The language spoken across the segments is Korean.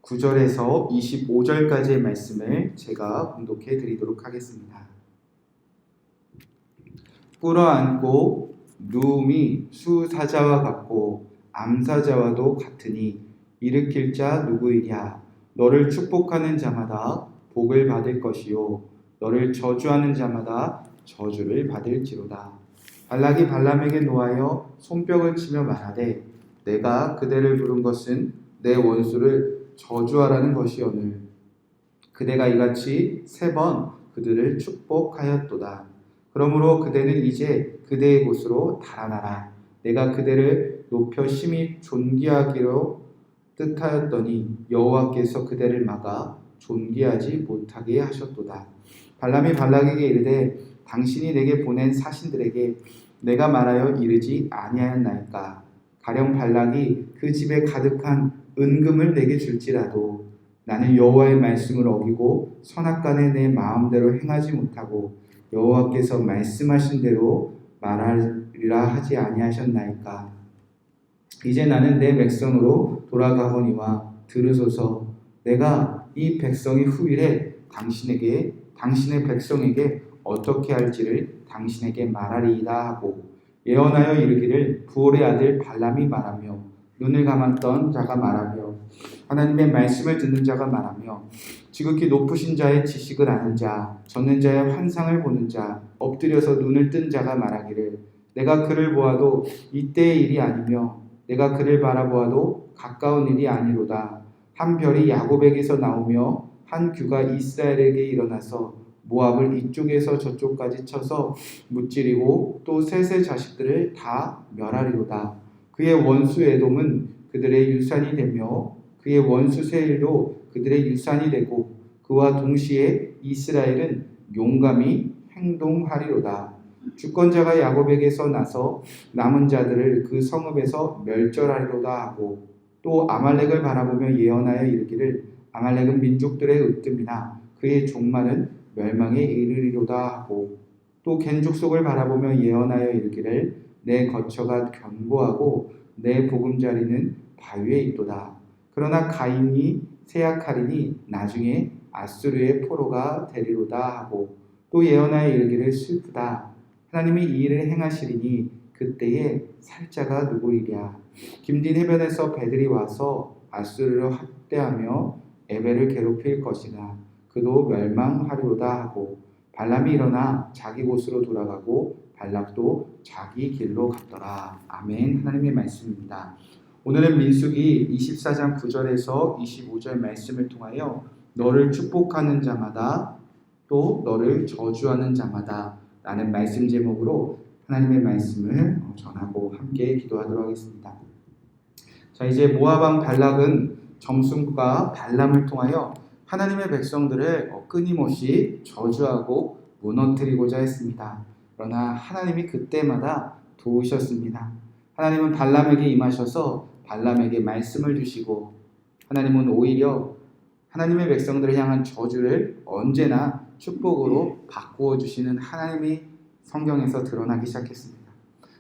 9절에서 25절까지의 말씀을 제가 봉독해 드리도록 하겠습니다. 꿇어앉고 누움이 수사자와 같고 암사자와도 같으니 일으킬 자 누구이랴. 너를 축복하는 자마다 복을 받을 것이요 너를 저주하는 자마다 저주를 받을지로다. 발락이 발람에게 노하여 손뼉을 치며 말하되 내가 그대를 부른 것은 내 원수를 저주하라는 것이오늘 그대가 이같이 3번 그들을 축복하였도다. 그러므로 그대는 이제 그대의 곳으로 달아나라. 내가 그대를 높여 심히 존귀하기로 뜻하였더니 여호와께서 그대를 막아 존귀하지 못하게 하셨도다. 발람이 발락에게 이르되 당신이 내게 보낸 사신들에게 내가 말하여 이르지 아니하였나이까. 가령 발락이 그 집에 가득한 은금을 내게 줄지라도 나는 여호와의 말씀을 어기고 선악간에 내 마음대로 행하지 못하고 여호와께서 말씀하신 대로 말하리라 하지 아니하셨나이까. 이제 나는 내 백성으로 돌아가거니와 들으소서. 내가 이 백성이 후일에 당신의 백성에게 어떻게 할지를 당신에게 말하리이다 하고 예언하여 이르기를 부올의 아들 발람이 말하며 눈을 감았던 자가 말하며 하나님의 말씀을 듣는 자가 말하며 지극히 높으신 자의 지식을 아는 자 젖는 자의 환상을 보는 자 엎드려서 눈을 뜬 자가 말하기를 내가 그를 보아도 이때의 일이 아니며 내가 그를 바라보아도 가까운 일이 아니로다. 한 별이 야곱에게서 나오며 한 규가 이스라엘에게 일어나서 모압을 이쪽에서 저쪽까지 쳐서 무찌르고 또 셋의 자식들을 다 멸하리로다. 그의 원수 에돔은 그들의 유산이 되며 그의 원수 세일도 그들의 유산이 되고 그와 동시에 이스라엘은 용감히 행동하리로다. 주권자가 야곱에게서 나서 남은 자들을 그 성읍에서 멸절하리로다 하고 또 아말렉을 바라보며 예언하여 이르기를 아말렉은 민족들의 으뜸이나 그의 종말은 멸망에 이르리로다 하고 또 겐족속을 바라보며 예언하여 이르기를 내 거처가 견고하고 내 보금자리는 바위에 있도다. 그러나 가인이 세약하리니 나중에 아수르의 포로가 되리로다 하고 또 예언하여 이르기를 슬프다. 하나님이 이 일을 행하시리니 그때에 살자가 누구이랴. 김딘 해변에서 배들이 와서 아수르를 학대하며 에벨을 괴롭힐 것이나 그도 멸망하리로다 하고 발람이 일어나 자기 곳으로 돌아가고 발락도 자기 길로 갔더라. 아멘. 하나님의 말씀입니다. 오늘은 민수기 24장 9절에서 25절 말씀을 통하여 너를 축복하는 자마다 또 너를 저주하는 자마다 라는 말씀 제목으로 하나님의 말씀을 전하고 함께 기도하도록 하겠습니다. 자, 이제 모압 왕 발락은 점순과 발람을 통하여 하나님의 백성들을 끊임없이 저주하고 무너뜨리고자 했습니다. 그러나 하나님이 그때마다 도우셨습니다. 하나님은 발람에게 임하셔서 발람에게 말씀을 주시고 하나님은 오히려 하나님의 백성들을 향한 저주를 언제나 축복으로 바꾸어 주시는 하나님이 성경에서 드러나기 시작했습니다.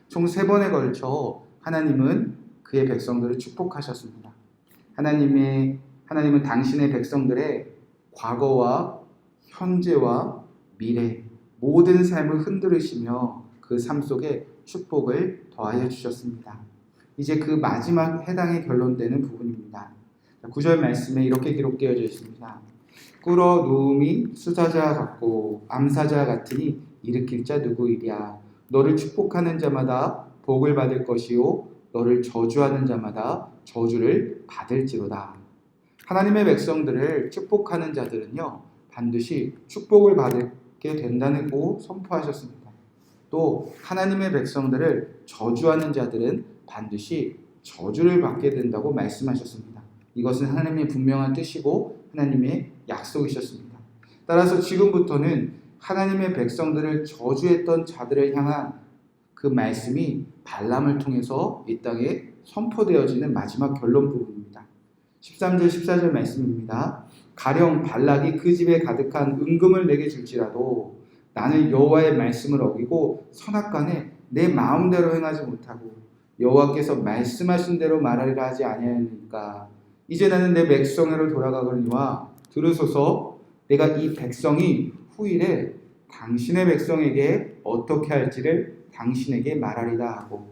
총 3번에 걸쳐 하나님은 그의 백성들을 축복하셨습니다. 하나님은 당신의 백성들의 과거와 현재와 미래 모든 삶을 흔들으시며 그 삶 속에 축복을 더하여 주셨습니다. 이제 그 마지막 해당에 결론되는 부분입니다. 9절 말씀에 이렇게 기록되어 있습니다. 꿇어 누움이 수사자 같고 암사자 같으니 일으킬 자 누구이랴. 너를 축복하는 자마다 복을 받을 것이요 너를 저주하는 자마다 저주를 받을지로다. 하나님의 백성들을 축복하는 자들은요 반드시 축복을 받게 된다고 선포하셨습니다. 또 하나님의 백성들을 저주하는 자들은 반드시 저주를 받게 된다고 말씀하셨습니다. 이것은 하나님의 분명한 뜻이고 하나님의 약속이셨습니다. 따라서 지금부터는 하나님의 백성들을 저주했던 자들을 향한 그 말씀이 발람을 통해서 이 땅에 선포되어지는 마지막 결론 부분입니다. 13절 14절 말씀입니다. 가령 발락이 그 집에 가득한 은금을 내게 줄지라도 나는 여호와의 말씀을 어기고 선악간에 내 마음대로 행하지 못하고 여호와께서 말씀하신 대로 말하리라 하지 아니하니까 이제 나는 내 백성으로 돌아가거니와 들으소서. 내가 이 백성이 후일에 당신의 백성에게 어떻게 할지를 당신에게 말하리라 하고,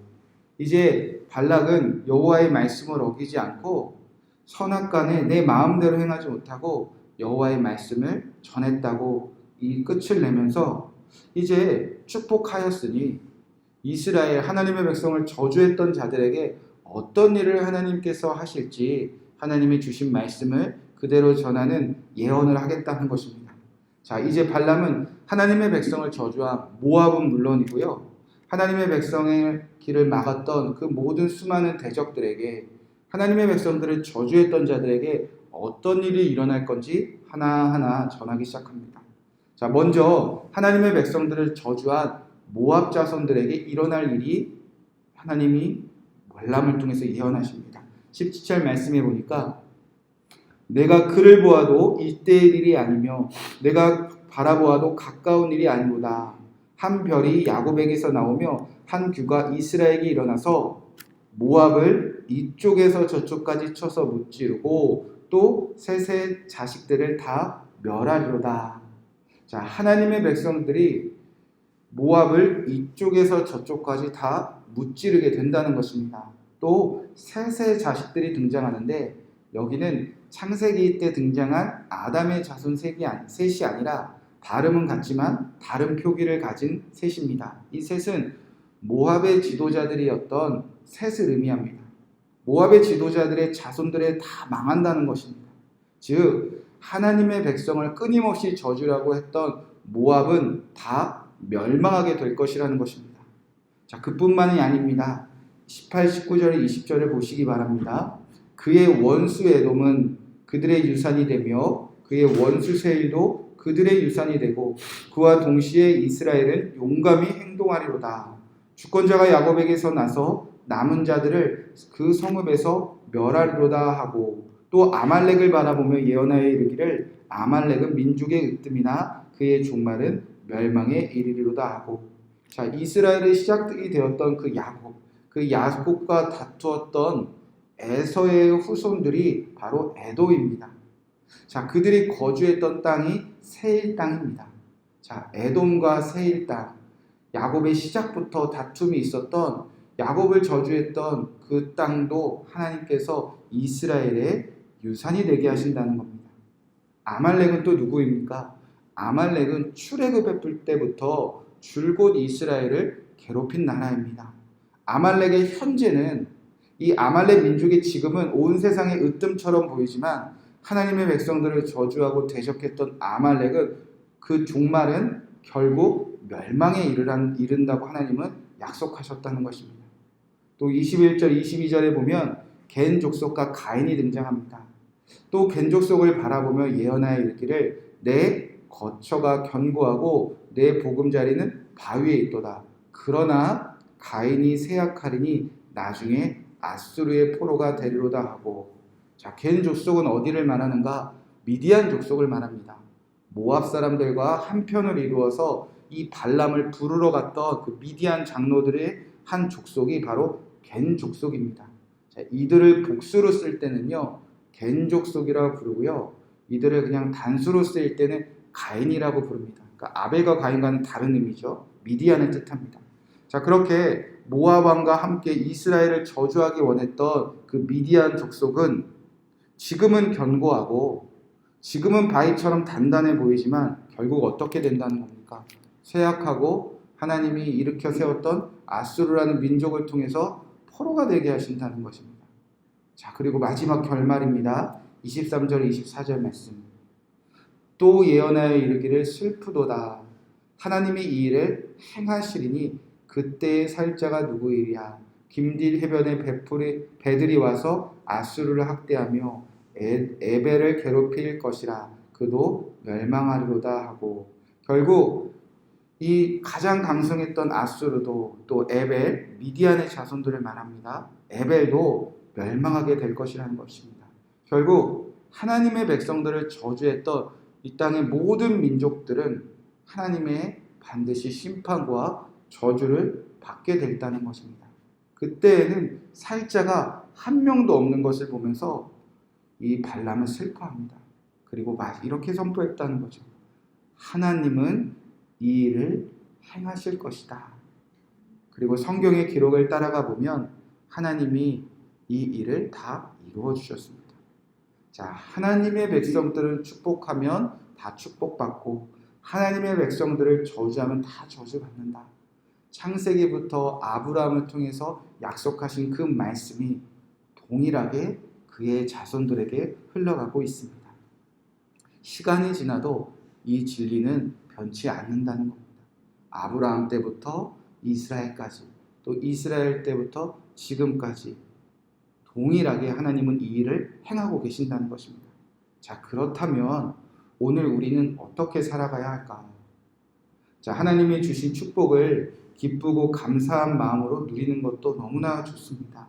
이제 발락은 여호와의 말씀을 어기지 않고 선악간에 내 마음대로 행하지 못하고 여호와의 말씀을 전했다고 이 끝을 내면서 이제 축복하였으니 이스라엘 하나님의 백성을 저주했던 자들에게 어떤 일을 하나님께서 하실지 하나님이 주신 말씀을 그대로 전하는 예언을 하겠다는 것입니다. 자, 이제 발람은 하나님의 백성을 저주한 모압은 물론이고요, 하나님의 백성의 길을 막았던 그 모든 수많은 대적들에게, 하나님의 백성들을 저주했던 자들에게 어떤 일이 일어날 건지 하나하나 전하기 시작합니다. 자, 먼저 하나님의 백성들을 저주한 모압 자손들에게 일어날 일이 하나님이 발람을 통해서 예언하십니다. 17절 말씀해 보니까 내가 그를 보아도 이때의 일이 아니며 내가 바라보아도 가까운 일이 아니로다. 한 별이 야곱에게서 나오며 한 규가 이스라엘에게 일어나서 모압을 이쪽에서 저쪽까지 쳐서 무찌르고 또 셋의 자식들을 다 멸하리로다. 자, 하나님의 백성들이 모압을 이쪽에서 저쪽까지 다 무찌르게 된다는 것입니다. 또 셋의 자식들이 등장하는데 여기는 창세기 때 등장한 아담의 자손 셋이 아니라 발음은 같지만 다른 표기를 가진 셋입니다. 이 셋은 모압의 지도자들이었던 셋을 의미합니다. 모압의 지도자들의 자손들에 다 망한다는 것입니다. 즉 하나님의 백성을 끊임없이 저주라고 했던 모압은 다 멸망하게 될 것이라는 것입니다. 자, 그뿐만이 아닙니다. 18, 19절, 20절을 보시기 바랍니다. 그의 원수 에돔은 그들의 유산이 되며 그의 원수 세일도 그들의 유산이 되고 그와 동시에 이스라엘은 용감히 행동하리로다. 주권자가 야곱에게서 나서 남은 자들을 그 성읍에서 멸하리로다 하고, 또 아말렉을 바라보며 예언하여 이르기를 아말렉은 민족의 으뜸이나 그의 종말은 멸망에 이르리로다 하고. 자, 이스라엘의 시작이 되었던 그 야곱과 다투었던 에서의 후손들이 바로 에돔입니다. 자, 그들이 거주했던 땅이 세일 땅입니다. 자, 에돔과 세일 땅, 야곱의 시작부터 다툼이 있었던, 야곱을 저주했던 그 땅도 하나님께서 이스라엘의 유산이 되게 하신다는 겁니다. 아말렉은 또 누구입니까? 아말렉은 출애굽했을 때부터 줄곧 이스라엘을 괴롭힌 나라입니다. 아말렉의 현재는, 이 아말렉 민족이 지금은 온 세상의 으뜸처럼 보이지만 하나님의 백성들을 저주하고 대적했던 아말렉은 그 종말은 결국 멸망에 이른다고 하나님은 약속하셨다는 것입니다. 또 21절, 22절에 보면 겐 족속과 가인이 등장합니다. 또 겐 족속을 바라보며 예언하여 이르기를 내 거처가 견고하고 내 보금자리는 바위에 있도다. 그러나 가인이 쇠약하리니 나중에 아수르의 포로가 되리로다 하고. 자, 겐 족속은 어디를 말하는가? 미디안 족속을 말합니다. 모압 사람들과 한편을 이루어서 이 발람을 부르러 갔던 그 미디안 장로들의 한 족속이 바로 겐 족속입니다. 자, 이들을 복수로 쓸 때는요 겐 족속이라고 부르고요, 이들을 그냥 단수로 쓸 때는 가인이라고 부릅니다. 그러니까 아벨과 가인과는 다른 의미죠. 미디안을 뜻합니다. 자, 그렇게 모압 왕과 함께 이스라엘을 저주하기 원했던 그 미디안 족속은 지금은 견고하고 지금은 바위처럼 단단해 보이지만 결국 어떻게 된다는 겁니까? 쇠약하고 하나님이 일으켜 세웠던 아수르라는 민족을 통해서 포로가 되게 하신다는 것입니다. 자, 그리고 마지막 결말입니다. 23절 24절 말씀. 또 예언하여 이르기를 슬프도다. 하나님이 이 일을 행하시리니 그때의 살자가 누구이랴. 김딜 해변에 배들이 와서 아수르를 학대하며 에벨을 괴롭힐 것이라. 그도 멸망하리로다 하고. 결국 이 가장 강성했던 아수르도, 또 에벨, 미디안의 자손들을 말합니다. 에벨도 멸망하게 될 것이라는 것입니다. 결국 하나님의 백성들을 저주했던 이 땅의 모든 민족들은 하나님의 반드시 심판과 저주를 받게 됐다는 것입니다. 그때에는 살자가 한 명도 없는 것을 보면서 이 발람은 슬퍼합니다. 그리고 이렇게 선포했다는 거죠. 하나님은 이 일을 행하실 것이다. 그리고 성경의 기록을 따라가 보면 하나님이 이 일을 다 이루어 주셨습니다. 자, 하나님의 백성들을 축복하면 다 축복받고 하나님의 백성들을 저주하면 다 저주받는다. 창세기부터 아브라함을 통해서 약속하신 그 말씀이 동일하게 그의 자손들에게 흘러가고 있습니다. 시간이 지나도 이 진리는 변치 않는다는 겁니다. 아브라함 때부터 이스라엘까지, 또 이스라엘 때부터 지금까지 동일하게 하나님은 이 일을 행하고 계신다는 것입니다. 자, 그렇다면 오늘 우리는 어떻게 살아가야 할까? 자, 하나님이 주신 축복을 기쁘고 감사한 마음으로 누리는 것도 너무나 좋습니다.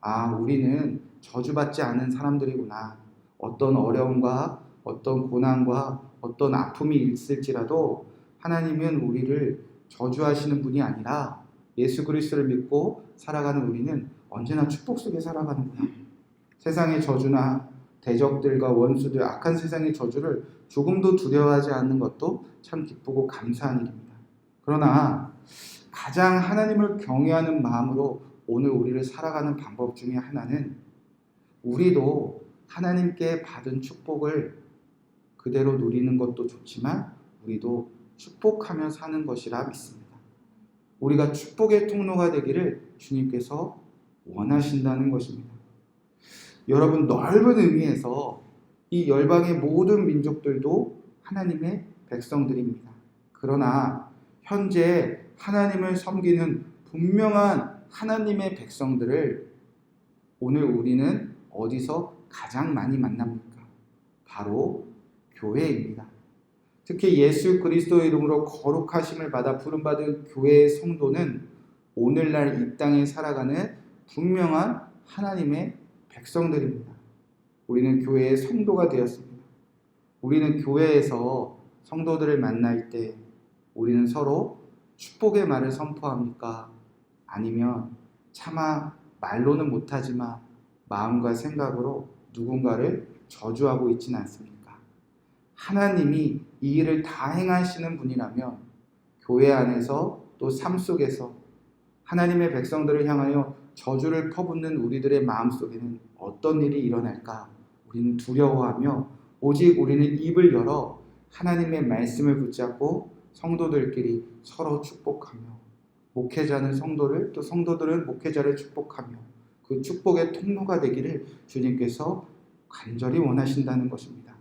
아, 우리는 저주받지 않은 사람들이구나. 어떤 어려움과 어떤 고난과 어떤 아픔이 있을지라도 하나님은 우리를 저주하시는 분이 아니라 예수 그리스도를 믿고 살아가는 우리는 언제나 축복 속에 살아가는구나. 세상의 저주나 대적들과 원수들, 악한 세상의 저주를 조금도 두려워하지 않는 것도 참 기쁘고 감사한 일입니다. 그러나 가장 하나님을 경외하는 마음으로 오늘 우리를 살아가는 방법 중에 하나는 우리도 하나님께 받은 축복을 그대로 누리는 것도 좋지만 우리도 축복하며 사는 것이라 믿습니다. 우리가 축복의 통로가 되기를 주님께서 원하신다는 것입니다. 여러분, 넓은 의미에서 이 열방의 모든 민족들도 하나님의 백성들입니다. 그러나 현재 하나님을 섬기는 분명한 하나님의 백성들을 오늘 우리는 어디서 가장 많이 만납니까? 바로 교회입니다. 특히 예수 그리스도의 이름으로 거룩하심을 받아 부름받은 교회의 성도는 오늘날 이 땅에 살아가는 분명한 하나님의 백성들입니다. 우리는 교회의 성도가 되었습니다. 우리는 교회에서 성도들을 만날 때 우리는 서로 축복의 말을 선포합니까? 아니면 차마 말로는 못하지만 마음과 생각으로 누군가를 저주하고 있지는 않습니까? 하나님이 이 일을 다 행하시는 분이라면 교회 안에서 또 삶 속에서 하나님의 백성들을 향하여 저주를 퍼붓는 우리들의 마음속에는 어떤 일이 일어날까? 우리는 두려워하며 오직 우리는 입을 열어 하나님의 말씀을 붙잡고 성도들끼리 서로 축복하며 목회자는 성도를, 또 성도들은 목회자를 축복하며 그 축복의 통로가 되기를 주님께서 간절히 원하신다는 것입니다.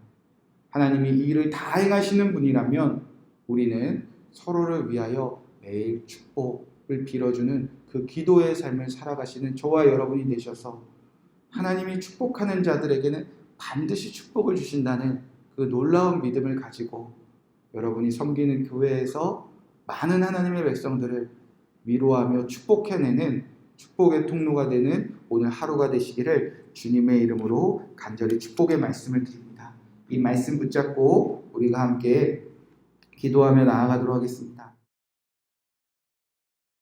하나님이 이 일을 다 행하시는 분이라면 우리는 서로를 위하여 매일 축복을 빌어주는 그 기도의 삶을 살아가시는 저와 여러분이 되셔서 하나님이 축복하는 자들에게는 반드시 축복을 주신다는 그 놀라운 믿음을 가지고 여러분이 섬기는 교회에서 많은 하나님의 백성들을 위로하며 축복해내는 축복의 통로가 되는 오늘 하루가 되시기를 주님의 이름으로 간절히 축복의 말씀을 드립니다. 이 말씀 붙잡고 우리가 함께 기도하며 나아가도록 하겠습니다.